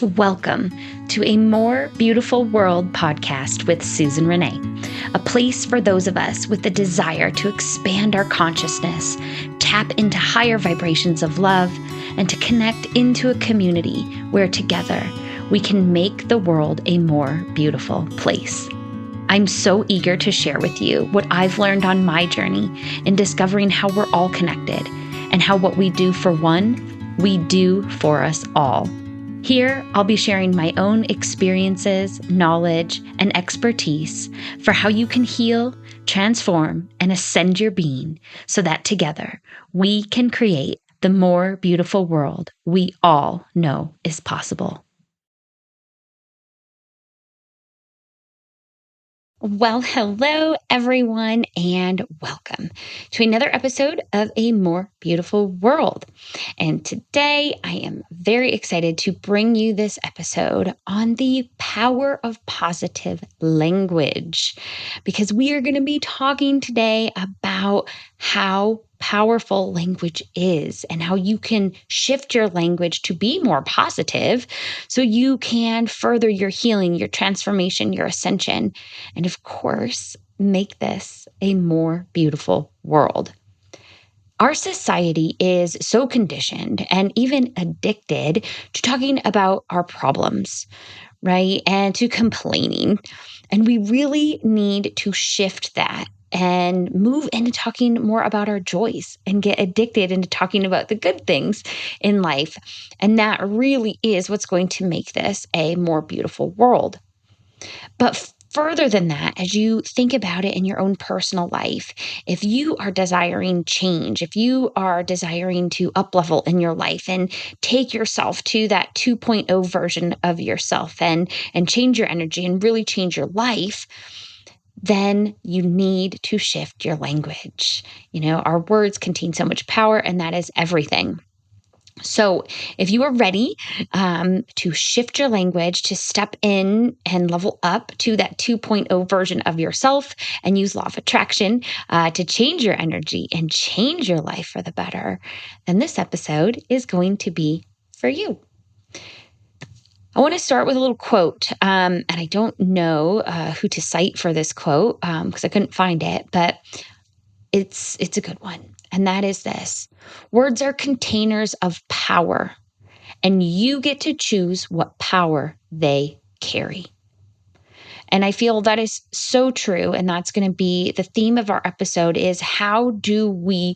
Welcome to a More Beautiful World podcast with Susan Renee, a place for those of us with the desire to expand our consciousness, tap into higher vibrations of love, and to connect into a community where together we can make the world a more beautiful place. I'm so eager to share with you what I've learned on my journey in discovering how we're all connected and how what we do for one, we do for us all. Here, I'll be sharing my own experiences, knowledge, and expertise for how you can heal, transform, and ascend your being so that together we can create the more beautiful world we all know is possible. Well, hello everyone, and welcome to another episode of A More Beautiful World. And today I am very excited to bring you this episode on the power of positive language, because we are going to be talking today about how powerful language is and how you can shift your language to be more positive so you can further your healing, your transformation, your ascension, and of course, make this a more beautiful world. Our society is so conditioned and even addicted to talking about our problems, right? And to complaining. And we really need to shift that and move into talking more about our joys and get addicted into talking about the good things in life. And that really is what's going to make this a more beautiful world. But further than that, as you think about it in your own personal life, if you are desiring change, if you are desiring to up level in your life and take yourself to that 2.0 version of yourself and change your energy and really change your life, then you need to shift your language. You know, our words contain so much power, and that is everything. So, if you are ready to shift your language, to step in and level up to that 2.0 version of yourself and use law of attraction to change your energy and change your life for the better, then this episode is going to be for you. I want to start with a little quote, and I don't know who to cite for this quote because I couldn't find it, but it's a good one. And that is this: words are containers of power, and you get to choose what power they carry. And I feel that is so true. And that's going to be the theme of our episode: is how do we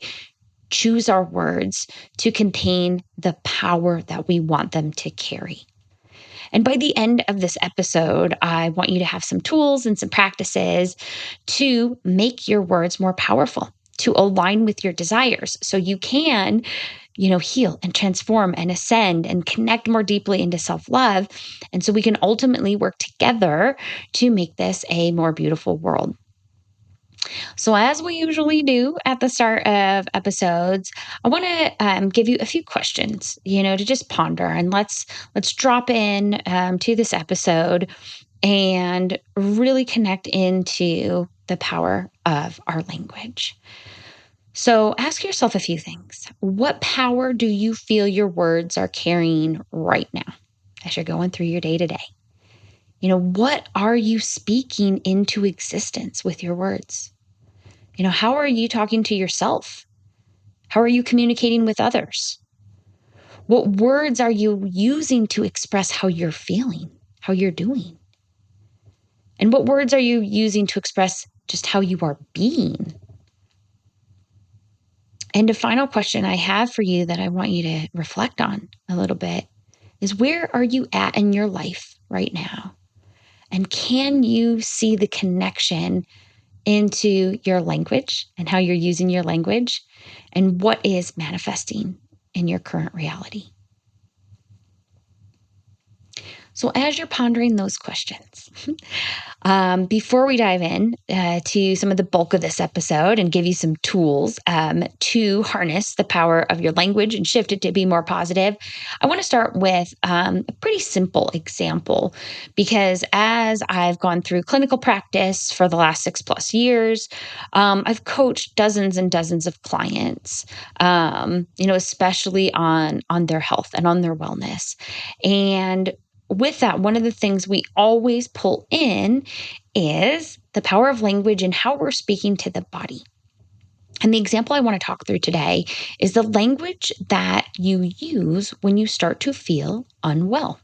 choose our words to contain the power that we want them to carry? And by the end of this episode, I want you to have some tools and some practices to make your words more powerful, to align with your desires so you can, heal and transform and ascend and connect more deeply into self-love. And so we can ultimately work together to make this a more beautiful world. So, as we usually do at the start of episodes, I want to give you a few questions, to just ponder, and let's drop in to this episode and really connect into the power of our language. So, ask yourself a few things. What power do you feel your words are carrying right now as you're going through your day to day? What are you speaking into existence with your words? How are you talking to yourself? How are you communicating with others? What words are you using to express how you're feeling, how you're doing? And what words are you using to express just how you are being? And a final question I have for you that I want you to reflect on a little bit is: where are you at in your life right now? And can you see the connection into your language and how you're using your language and what is manifesting in your current reality? So, as you're pondering those questions, before we dive in to some of the bulk of this episode and give you some tools to harness the power of your language and shift it to be more positive, I want to start with a pretty simple example, because as I've gone through clinical practice for the last 6+ years, I've coached dozens and dozens of clients, especially on their health and on their wellness. And with that, one of the things we always pull in is the power of language and how we're speaking to the body. And the example I want to talk through today is the language that you use when you start to feel unwell.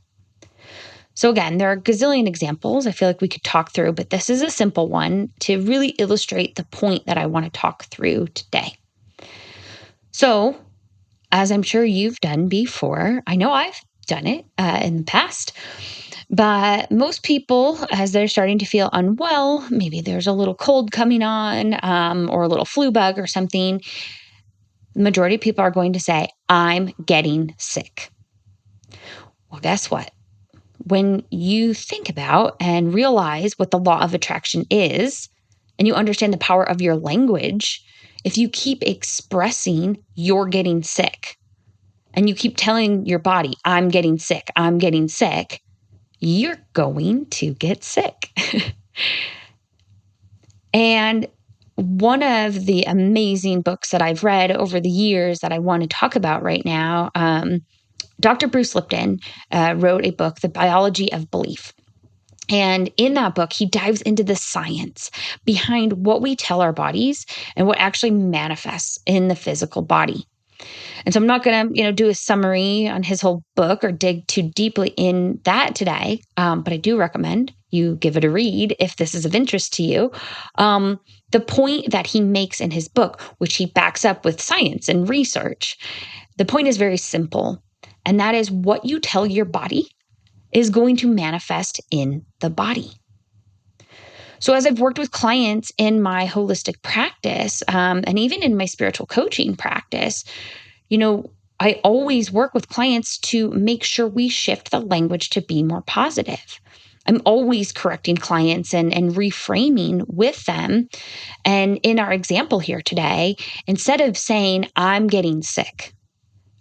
So again, there are a gazillion examples I feel like we could talk through, but this is a simple one to really illustrate the point that I want to talk through today. So, as I'm sure you've done before, I know I've done it in the past, but most people, as they're starting to feel unwell, maybe there's a little cold coming on or a little flu bug or something, the majority of people are going to say, I'm getting sick. Well, guess what? When you think about and realize what the law of attraction is, and you understand the power of your language, if you keep expressing you're getting sick, and you keep telling your body, I'm getting sick, you're going to get sick. And one of the amazing books that I've read over the years that I want to talk about right now, Dr. Bruce Lipton wrote a book, The Biology of Belief. And in that book, he dives into the science behind what we tell our bodies and what actually manifests in the physical body. And so I'm not going to, do a summary on his whole book or dig too deeply in that today, but I do recommend you give it a read if this is of interest to you. The point that he makes in his book, which he backs up with science and research, the point is very simple, and that is what you tell your body is going to manifest in the body. So as I've worked with clients in my holistic practice, and even in my spiritual coaching practice, I always work with clients to make sure we shift the language to be more positive. I'm always correcting clients and reframing with them. And in our example here today, instead of saying, I'm getting sick,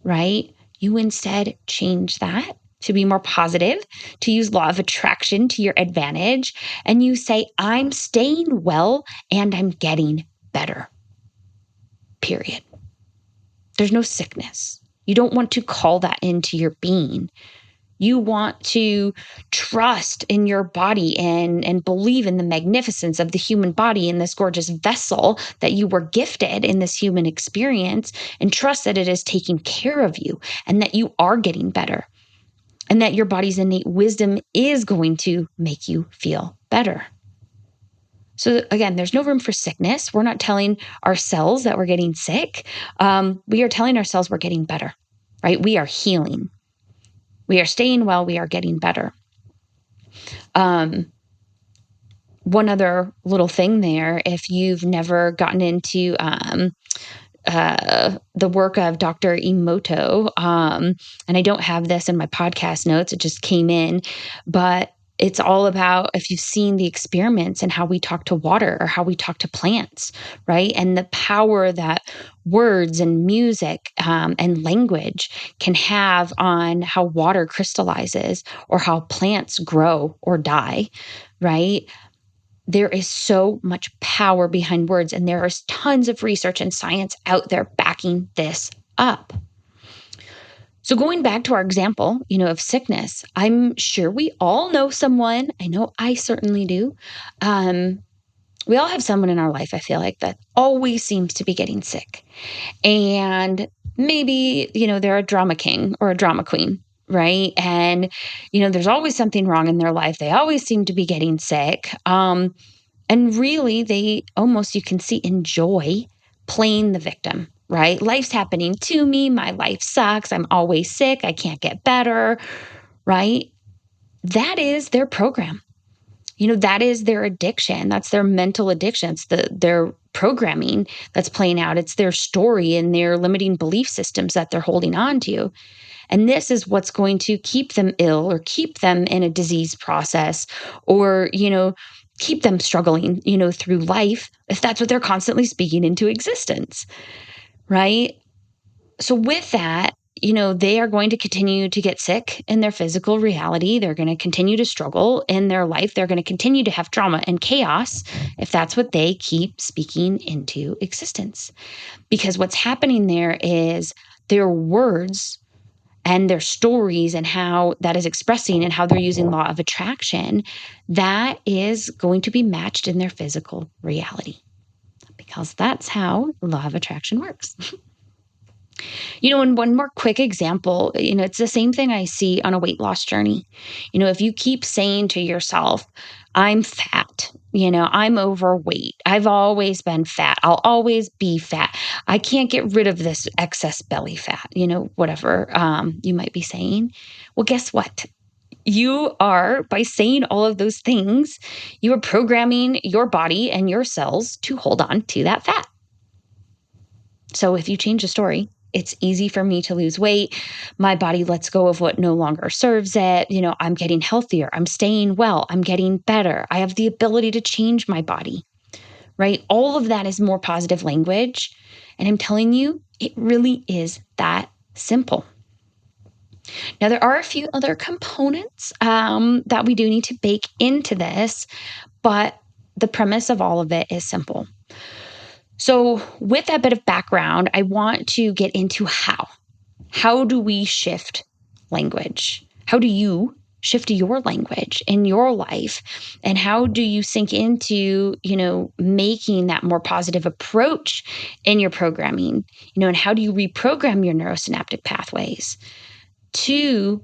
right? You instead change that to be more positive, to use law of attraction to your advantage. And you say, I'm staying well and I'm getting better, period. There's no sickness. You don't want to call that into your being. You want to trust in your body and believe in the magnificence of the human body in this gorgeous vessel that you were gifted in this human experience, and trust that it is taking care of you and that you are getting better and that your body's innate wisdom is going to make you feel better. So again, there's no room for sickness. We're not telling ourselves that we're getting sick. We are telling ourselves we're getting better, right? We are healing. We are staying well. We are getting better. One other little thing there, if you've never gotten into the work of Dr. Emoto, and I don't have this in my podcast notes, it just came in, but it's all about if you've seen the experiments and how we talk to water or how we talk to plants, right? And the power that words and music and language can have on how water crystallizes or how plants grow or die, right? There is so much power behind words, and there is tons of research and science out there backing this up. So going back to our example, of sickness, I'm sure we all know someone, I know I certainly do. We all have someone in our life, I feel like, that always seems to be getting sick. And maybe, they're a drama king or a drama queen, right? And, there's always something wrong in their life. They always seem to be getting sick. And really, they almost, you can see, enjoy playing the victim, right? Life's happening to me. My life sucks. I'm always sick. I can't get better, right? That is their program. That is their addiction. That's their mental addiction. It's their programming that's playing out. It's their story and their limiting belief systems that they're holding on to. And this is what's going to keep them ill or keep them in a disease process or, keep them struggling, through life if that's what they're constantly speaking into existence, right? So with that, they are going to continue to get sick in their physical reality. They're going to continue to struggle in their life. They're going to continue to have drama and chaos if that's what they keep speaking into existence. Because what's happening there is their words and their stories and how that is expressing and how they're using law of attraction, that is going to be matched in their physical reality, because that's how law of attraction works. And one more quick example, it's the same thing I see on a weight loss journey. If you keep saying to yourself, I'm fat, I'm overweight, I've always been fat, I'll always be fat, I can't get rid of this excess belly fat, whatever you might be saying. Well, guess what? You are, by saying all of those things, you are programming your body and your cells to hold on to that fat. So if you change the story, it's easy for me to lose weight. My body lets go of what no longer serves it. I'm getting healthier. I'm staying well. I'm getting better. I have the ability to change my body, right? All of that is more positive language. And I'm telling you, it really is that simple. Now, there are a few other components that we do need to bake into this, but the premise of all of it is simple. So with that bit of background, I want to get into how. How do we shift language? How do you shift your language in your life? And how do you sink into, making that more positive approach in your programming? And how do you reprogram your neurosynaptic pathways to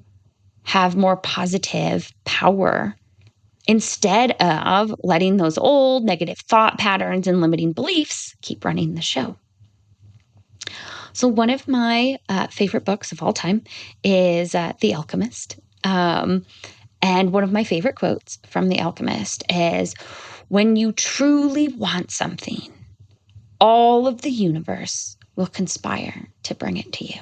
have more positive power, instead of letting those old negative thought patterns and limiting beliefs keep running the show? So one of my favorite books of all time is The Alchemist. And one of my favorite quotes from The Alchemist is, when you truly want something, all of the universe will conspire to bring it to you.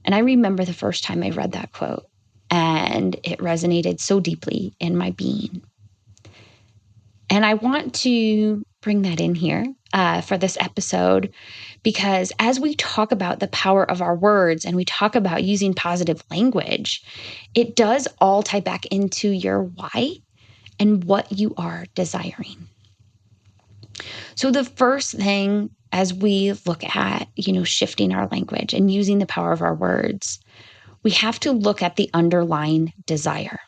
And I remember the first time I read that quote, and it resonated so deeply in my being. And I want to bring that in here for this episode, because as we talk about the power of our words and we talk about using positive language, it does all tie back into your why and what you are desiring. So the first thing, as we look at, shifting our language and using the power of our words, we have to look at the underlying desire.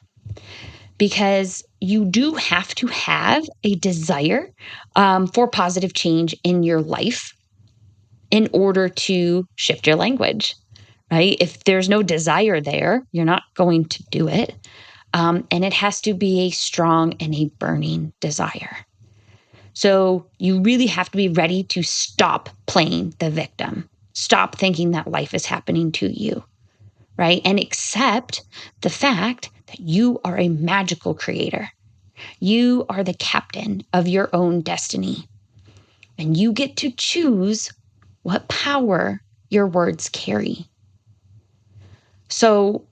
Because you do have to have a desire for positive change in your life in order to shift your language, right? If there's no desire there, you're not going to do it. And it has to be a strong and a burning desire. So you really have to be ready to stop playing the victim. Stop thinking that life is happening to you, right? And accept the fact that you are a magical creator. You are the captain of your own destiny. And you get to choose what power your words carry. So,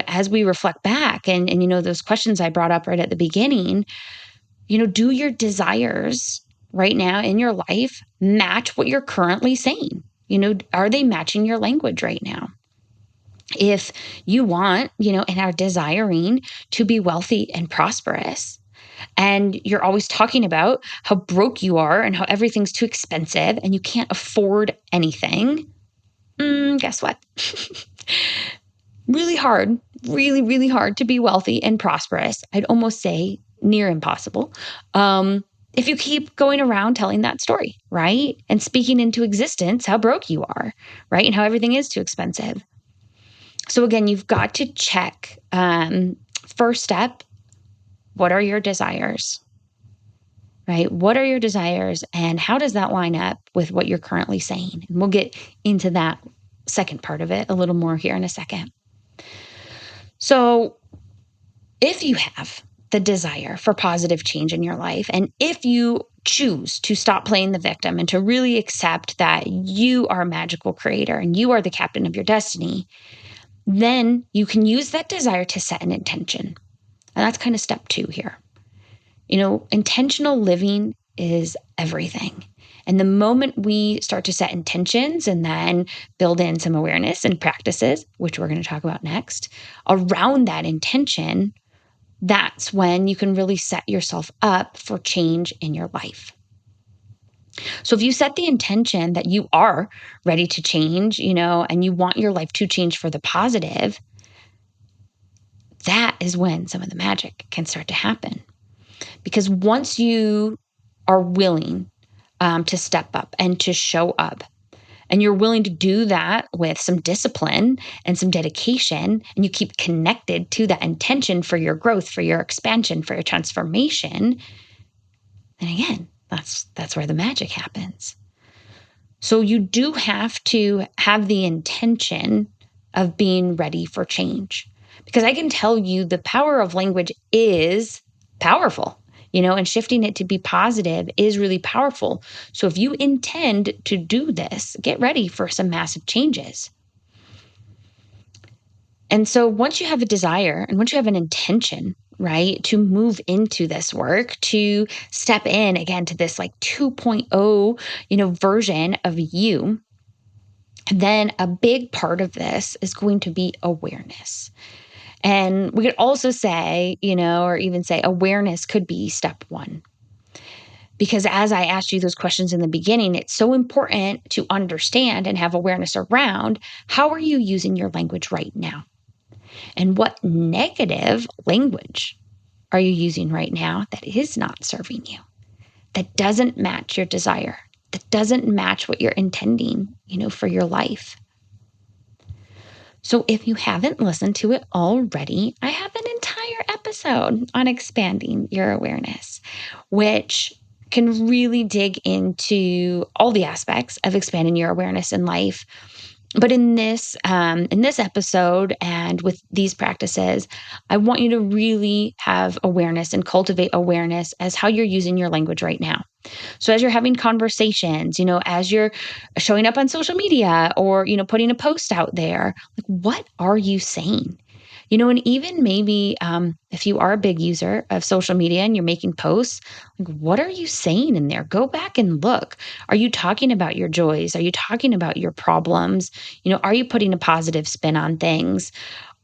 as we reflect back and those questions I brought up right at the beginning, do your desires right now in your life match what you're currently saying? Are they matching your language right now? If you want, and are desiring to be wealthy and prosperous, and you're always talking about how broke you are and how everything's too expensive and you can't afford anything, guess what? Really hard, really, really hard to be wealthy and prosperous. I'd almost say near impossible. If you keep going around telling that story, right? And speaking into existence how broke you are, right? And how everything is too expensive. So again, you've got to check, first step, what are your desires, right? What are your desires and how does that line up with what you're currently saying? And we'll get into that second part of it a little more here in a second. So if you have the desire for positive change in your life, and if you choose to stop playing the victim and to really accept that you are a magical creator and you are the captain of your destiny, then you can use that desire to set an intention. And that's kind of step 2 here. Intentional living is everything. And the moment we start to set intentions and then build in some awareness and practices, which we're going to talk about next, around that intention, that's when you can really set yourself up for change in your life. So if you set the intention that you are ready to change, and you want your life to change for the positive, that is when some of the magic can start to happen. Because once you are willing to step up and to show up, and you're willing to do that with some discipline and some dedication, and you keep connected to that intention for your growth, for your expansion, for your transformation, then again, that's where the magic happens. So you do have to have the intention of being ready for change. Because I can tell you the power of language is powerful, and shifting it to be positive is really powerful. So if you intend to do this, get ready for some massive changes. And so once you have a desire and once you have an intention, right, to move into this work, to step in again to this like 2.0, version of you, then a big part of this is going to be awareness. And we could also say, or even say awareness could be step one. Because as I asked you those questions in the beginning, it's so important to understand and have awareness around how are you using your language right now? And what negative language are you using right now that is not serving you, that doesn't match your desire, that doesn't match what you're intending, for your life? So if you haven't listened to it already, I have an entire episode on expanding your awareness, which can really dig into all the aspects of expanding your awareness in life. But in this episode and with these practices, I want you to really have awareness and cultivate awareness as how you're using your language right now. So as you're having conversations, as you're showing up on social media or, putting a post out there, like what are you saying? And even maybe if you are a big user of social media and you're making posts, like what are you saying in there? Go back and look. Are you talking about your joys? Are you talking about your problems? Are you putting a positive spin on things?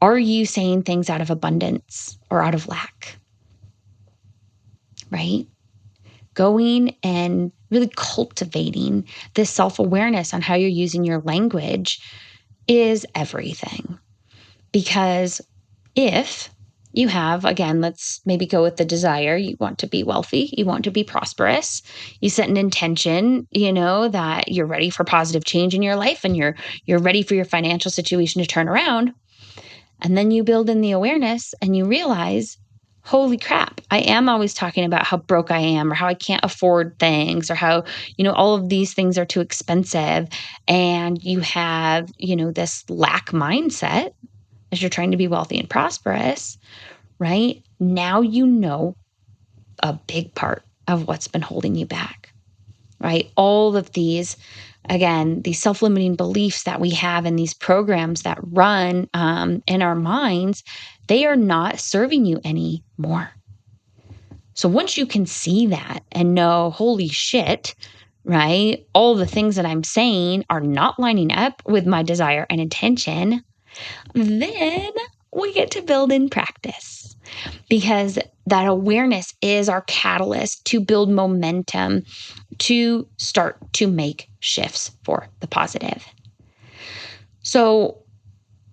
Are you saying things out of abundance or out of lack? Right? Going and really cultivating this self-awareness on how you're using your language is everything. Because if you have, again, let's maybe go with the desire, you want to be wealthy, you want to be prosperous, you set an intention, that you're ready for positive change in your life and you're ready for your financial situation to turn around. And then you build in the awareness and you realize, holy crap, I am always talking about how broke I am or how I can't afford things or how, all of these things are too expensive. And you have, this lack mindset as you're trying to be wealthy and prosperous, right? Now you know a big part of what's been holding you back, right? All of these, again, these self-limiting beliefs that we have and these programs that run in our minds, they are not serving you anymore. So once you can see that and know, holy shit, right? All the things that I'm saying are not lining up with my desire and intention, then we get to build in practice, because that awareness is our catalyst to build momentum, to start to make shifts for the positive. So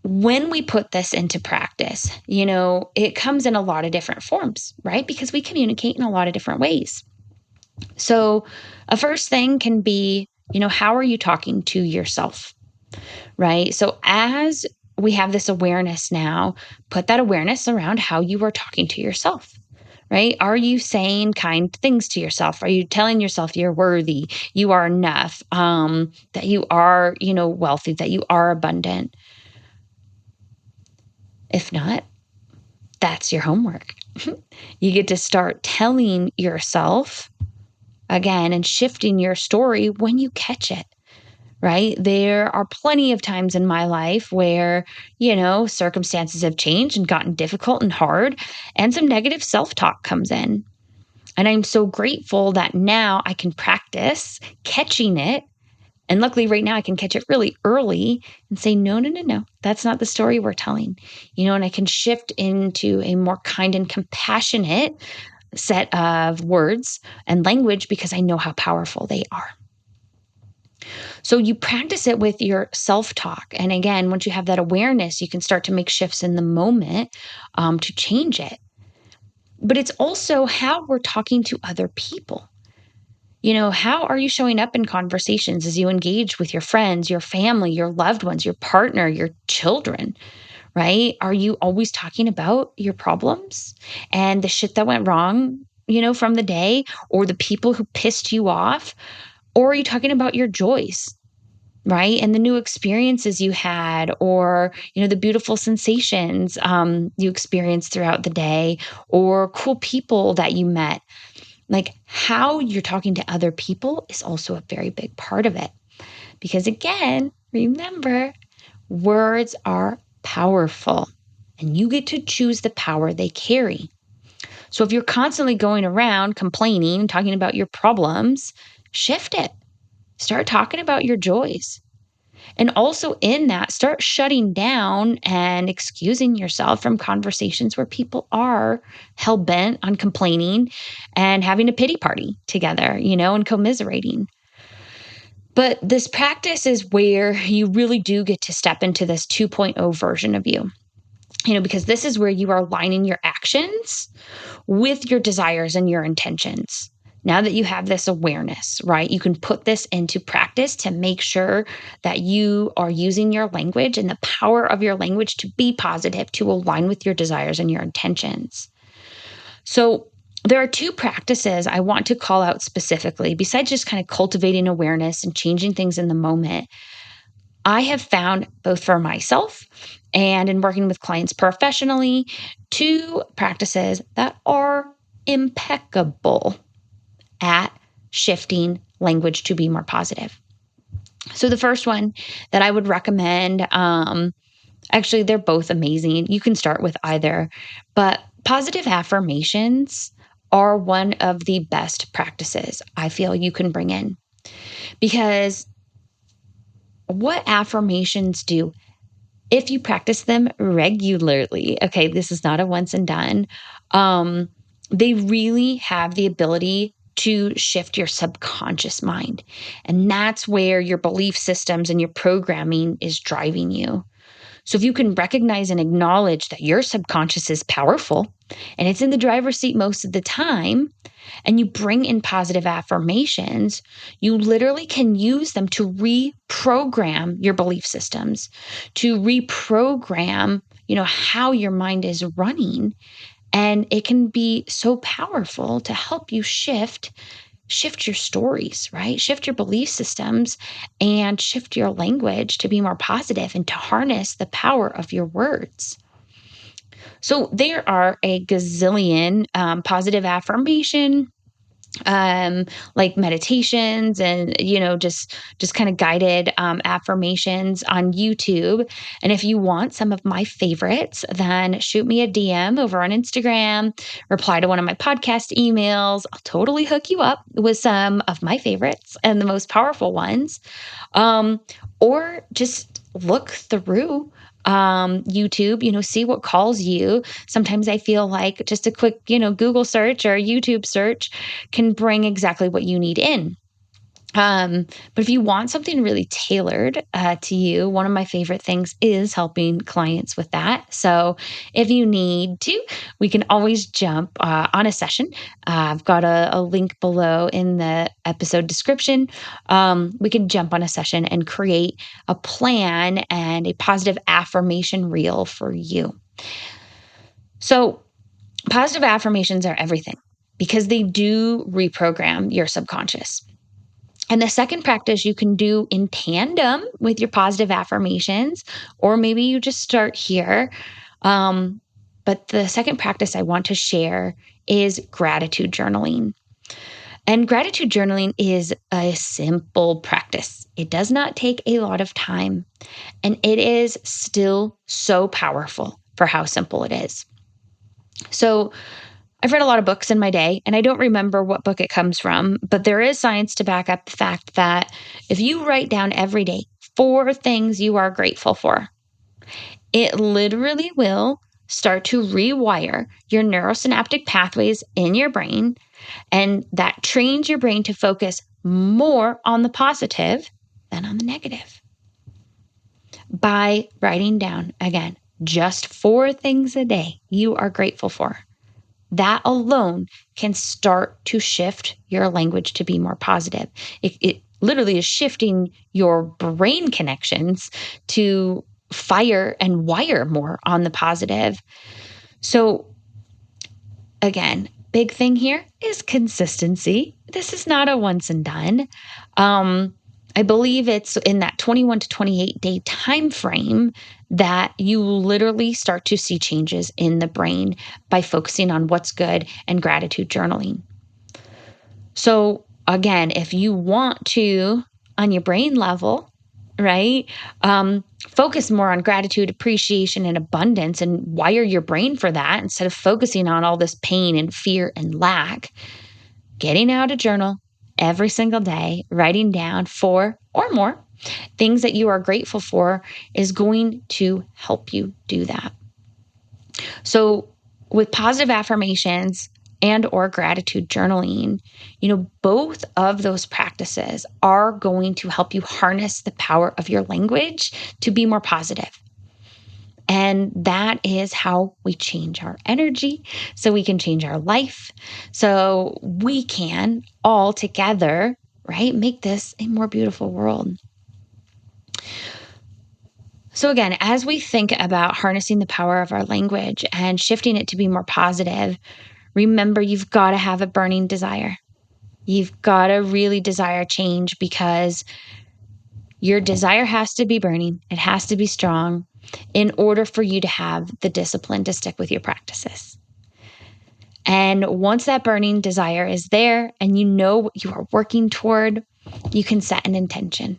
when we put this into practice, it comes in a lot of different forms, right? Because we communicate in a lot of different ways. So a first thing can be, how are you talking to yourself, right? So as we have this awareness now, put that awareness around how you are talking to yourself, right? Are you saying kind things to yourself? Are you telling yourself you're worthy, you are enough, that you are, wealthy, that you are abundant? If not, that's your homework. You get to start telling yourself again and shifting your story when you catch it. Right? There are plenty of times in my life where, circumstances have changed and gotten difficult and hard, and some negative self-talk comes in. And I'm so grateful that now I can practice catching it. And luckily right now I can catch it really early and say, no, that's not the story we're telling. And I can shift into a more kind and compassionate set of words and language because I know how powerful they are. So you practice it with your self-talk. And again, once you have that awareness, you can start to make shifts in the moment to change it. But it's also how we're talking to other people. How are you showing up in conversations as you engage with your friends, your family, your loved ones, your partner, your children, right? Are you always talking about your problems and the shit that went wrong, from the day, or the people who pissed you off? Or are you talking about your joys, right? And the new experiences you had, or, the beautiful sensations you experienced throughout the day, or cool people that you met? Like, how you're talking to other people is also a very big part of it. Because again, remember, words are powerful and you get to choose the power they carry. So if you're constantly going around complaining, talking about your problems, shift it. Start talking about your joys. And also in that, start shutting down and excusing yourself from conversations where people are hell bent on complaining and having a pity party together, and commiserating. But this practice is where you really do get to step into this 2.0 version of you, because this is where you are aligning your actions with your desires and your intentions. Now that you have this awareness, right, you can put this into practice to make sure that you are using your language and the power of your language to be positive, to align with your desires and your intentions. So there are two practices I want to call out specifically, besides just kind of cultivating awareness and changing things in the moment. I have found, both for myself and in working with clients professionally, two practices that are impeccable at shifting language to be more positive. So the first one that I would recommend, actually, they're both amazing. You can start with either, but positive affirmations are one of the best practices I feel you can bring in. Because what affirmations do, if you practice them regularly, okay, this is not a once and done, they really have the ability to shift your subconscious mind. And that's where your belief systems and your programming is driving you. So if you can recognize and acknowledge that your subconscious is powerful and it's in the driver's seat most of the time, and you bring in positive affirmations, you literally can use them to reprogram your belief systems, to reprogram, how your mind is running. And it can be so powerful to help you shift your stories, right? Shift your belief systems and shift your language to be more positive and to harness the power of your words. So there are a gazillion positive affirmation like meditations and just kind of guided affirmations on YouTube. And if you want some of my favorites, then shoot me a DM over on Instagram, reply to one of my podcast emails. I'll totally hook you up with some of my favorites and the most powerful ones. Or just look through YouTube, see what calls you. Sometimes I feel like just a quick, Google search or YouTube search can bring exactly what you need in. But if you want something really tailored to you, one of my favorite things is helping clients with that. So if you need to, we can always jump on a session. I've got a link below in the episode description. We can jump on a session and create a plan and a positive affirmation reel for you. So positive affirmations are everything because they do reprogram your subconscious. And the second practice you can do in tandem with your positive affirmations, or maybe you just start here. But the second practice I want to share is gratitude journaling. And gratitude journaling is a simple practice. It does not take a lot of time, and it is still so powerful for how simple it is. So I've read a lot of books in my day, and I don't remember what book it comes from, but there is science to back up the fact that if you write down every day 4 things you are grateful for, it literally will start to rewire your neurosynaptic pathways in your brain, and that trains your brain to focus more on the positive than on the negative. By writing down, again, just 4 things a day you are grateful for, that alone can start to shift your language to be more positive. It literally is shifting your brain connections to fire and wire more on the positive. So again, big thing here is consistency. This is not a once and done. I believe it's in that 21 to 28 day time frame that you literally start to see changes in the brain by focusing on what's good and gratitude journaling. So again, if you want to, on your brain level, right, focus more on gratitude, appreciation, and abundance and wire your brain for that instead of focusing on all this pain and fear and lack, getting out a journal every single day, writing down 4 or more things that you are grateful for is going to help you do that. So with positive affirmations and or gratitude journaling, both of those practices are going to help you harness the power of your language to be more positive. And that is how we change our energy, so we can change our life, so we can all together, right, make this a more beautiful world. So again, as we think about harnessing the power of our language and shifting it to be more positive, remember you've got to have a burning desire. You've got to really desire change because your desire has to be burning. It has to be strong in order for you to have the discipline to stick with your practices. And once that burning desire is there and you know what you are working toward, you can set an intention,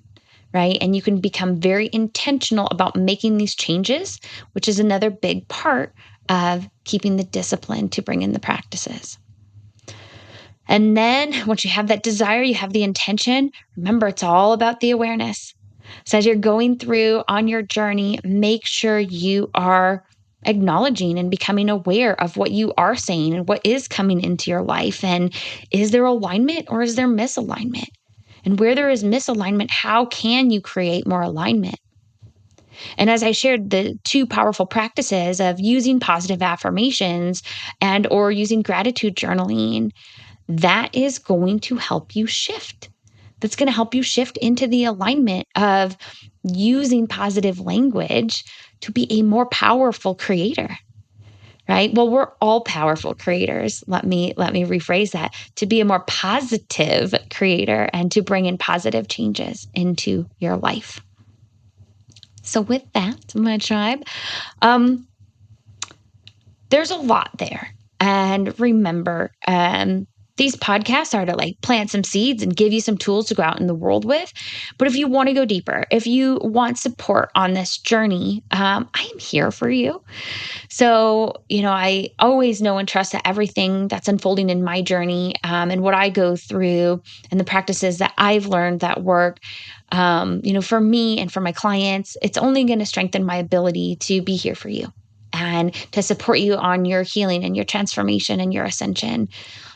right? And you can become very intentional about making these changes, which is another big part of keeping the discipline to bring in the practices. And then once you have that desire, you have the intention, remember, it's all about the awareness. So as you're going through on your journey, make sure you are acknowledging and becoming aware of what you are saying and what is coming into your life. And is there alignment or is there misalignment? And where there is misalignment, how can you create more alignment? And as I shared the 2 powerful practices of using positive affirmations and or using gratitude journaling, that is going to help you shift. That's going to help you shift into the alignment of using positive language to be a more powerful creator, right? Well, we're all powerful creators. Let me rephrase that, to be a more positive creator and to bring in positive changes into your life. So with that, my tribe, there's a lot there. And remember, these podcasts are to plant some seeds and give you some tools to go out in the world with. But if you want to go deeper, if you want support on this journey, I am here for you. So, I always know and trust that everything that's unfolding in my journey and what I go through and the practices that I've learned that work, for me and for my clients, it's only going to strengthen my ability to be here for you and to support you on your healing and your transformation and your ascension.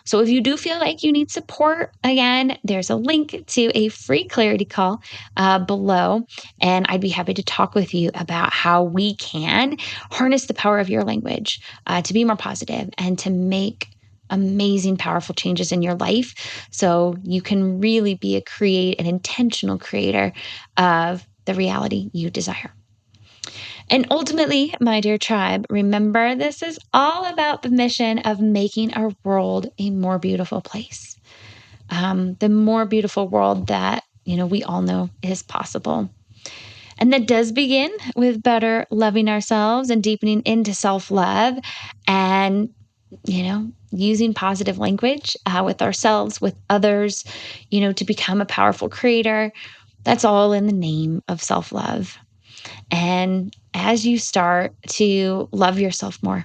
So if you do feel like you need support, again, there's a link to a free clarity call below, and I'd be happy to talk with you about how we can harness the power of your language to be more positive and to make amazing, powerful changes in your life so you can really be an intentional creator of the reality you desire. And ultimately, my dear tribe, remember, this is all about the mission of making our world a more beautiful place. The more beautiful world that, we all know is possible. And that does begin with better loving ourselves and deepening into self-love and, using positive language with ourselves, with others, to become a powerful creator. That's all in the name of self-love. And as you start to love yourself more,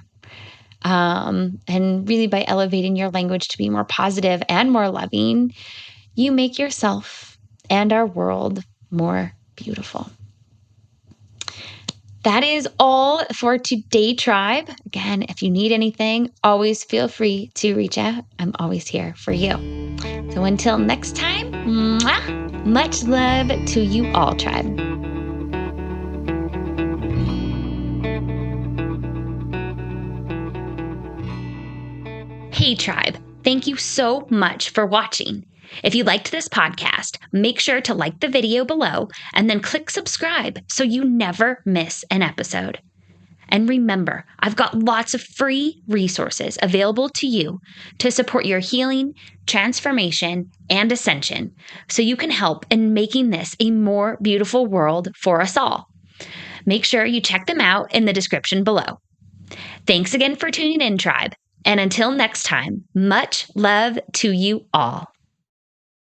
and really by elevating your language to be more positive and more loving, you make yourself and our world more beautiful. That is all for today, tribe. Again, if you need anything, always feel free to reach out. I'm always here for you. So until next time, mwah, Much love to you all, Tribe. Hey, Tribe. Thank you so much for watching. If you liked this podcast, make sure to like the video below and then click subscribe so you never miss an episode. And remember, I've got lots of free resources available to you to support your healing, transformation, and ascension so you can help in making this a more beautiful world for us all. Make sure you check them out in the description below. Thanks again for tuning in, Tribe. And until next time, much love to you all.